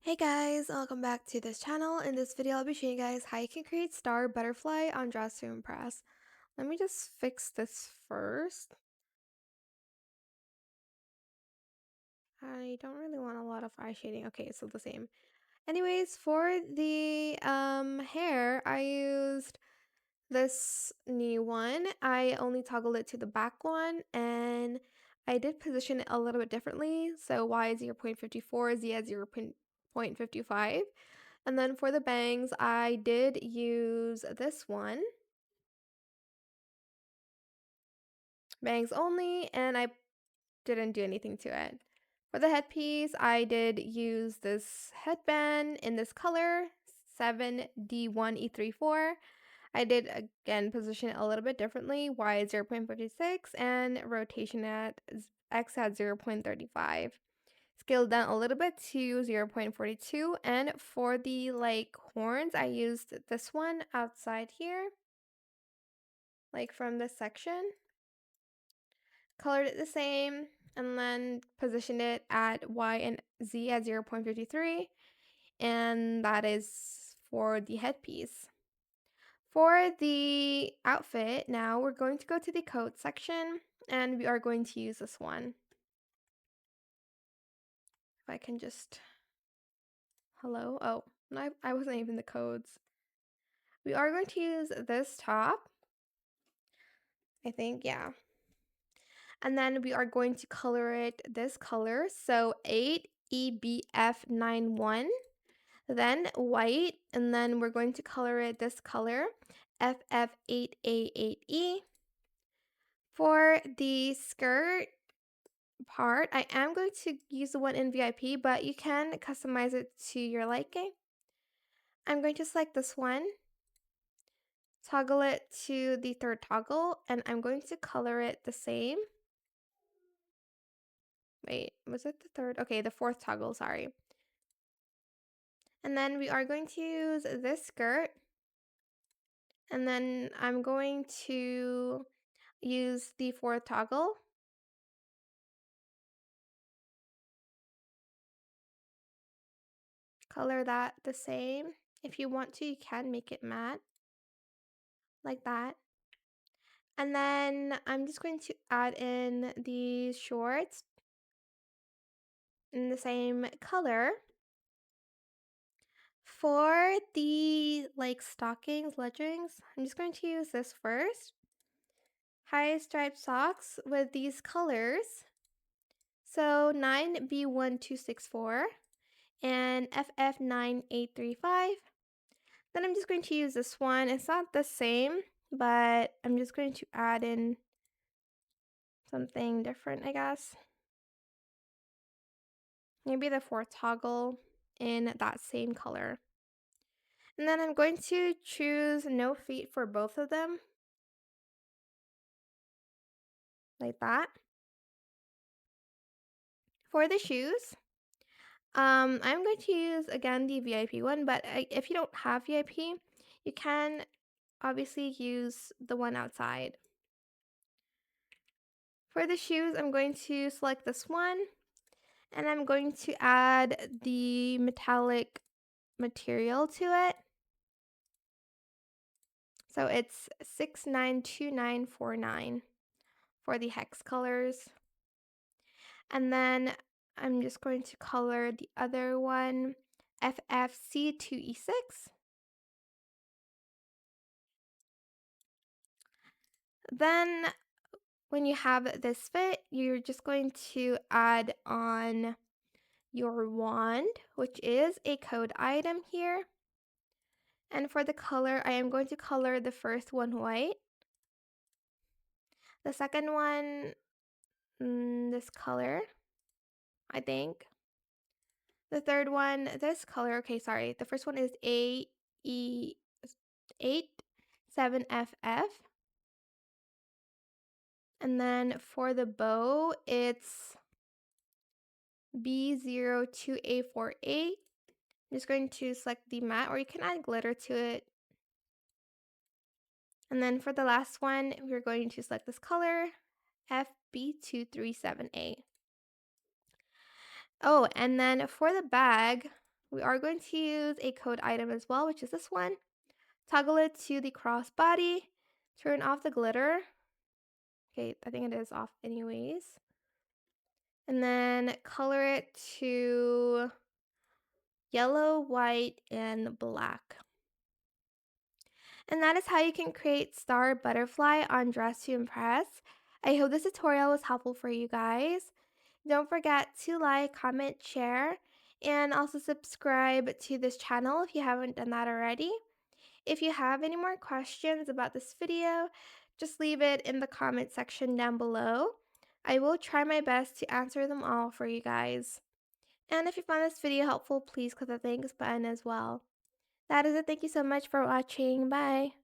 Hey guys, welcome back to this channel. In this video, I'll be showing you guys how you can create star butterfly on Dress to Impress. Let me just fix this first. I don't really want a lot of eye shading. Okay, so the same. Anyways, for the hair, I used this new one. I only toggled it to the back one and I did position it a little bit differently. So Y is 0.54, Z at 0.55. And then for the bangs, I did use this one, bangs only, and I didn't do anything to it. For the headpiece, I did use this headband in this color, 7D1E34. I did again position it a little bit differently, Y at 0.56 and rotation at X at 0.35. Scaled down a little bit to 0.42, and for the horns, I used this one outside here, like from this section, colored it the same, and then positioned it at Y and Z at 0.53, and that is for the headpiece. For the outfit, now we're going to go to the coat section, and we are going to use this one. If I can just, hello? Oh, no, I wasn't even the codes. We are going to use this top, I think, yeah. And then we are going to color it this color. So 8EBF91, then white, and then we're going to color it this color, FF8A8E. For the skirt part, I am going to use the one in VIP, but you can customize it to your liking. I'm going to select this one, toggle it to the third toggle, and I'm going to color it the same. Wait, was it the third? Okay, the fourth toggle, sorry. And then we are going to use this skirt. And then I'm going to use the fourth toggle. Color that the same. If you want to, you can make it matte. Like that. And then I'm just going to add in these shorts in the same color. For the stockings, leggings, I'm just going to use this first. High striped socks with these colors. So 9B1264 and FF9835. Then I'm just going to use this one. It's not the same, but I'm just going to add in something different, I guess. Maybe the fourth toggle in that same color. And then I'm going to choose no feet for both of them. Like that. For the shoes, I'm going to use again the VIP one, but if you don't have VIP, you can obviously use the one outside. For the shoes, I'm going to select this one, and I'm going to add the metallic material to it. So it's 692949 for the hex colors. And then I'm just going to color the other one, FFC2E6. Then when you have this fit, you're just going to add on your wand, which is a code item here. And for the color, I am going to color the first one white. The second one, this color, I think. The third one, this color. Okay, sorry. The first one is AE87FF. And then for the bow, it's B02A48. I'm just going to select the matte, or you can add glitter to it. And then for the last one, we're going to select this color, FB237A. Oh, and then for the bag, We are going to use a code item as well, which is this one. Toggle it to the crossbody. Turn off the glitter. Okay, I think it is off anyways. And then color it to yellow, white, and black. And that is how you can create Star Butterfly on Dress to Impress. I hope this tutorial was helpful for you guys. Don't forget to like, comment, share, and also subscribe to this channel if you haven't done that already. If you have any more questions about this video, just leave it in the comment section down below. I will try my best to answer them all for you guys. And if you found this video helpful, please click the thanks button as well. That is it. Thank you so much for watching. Bye.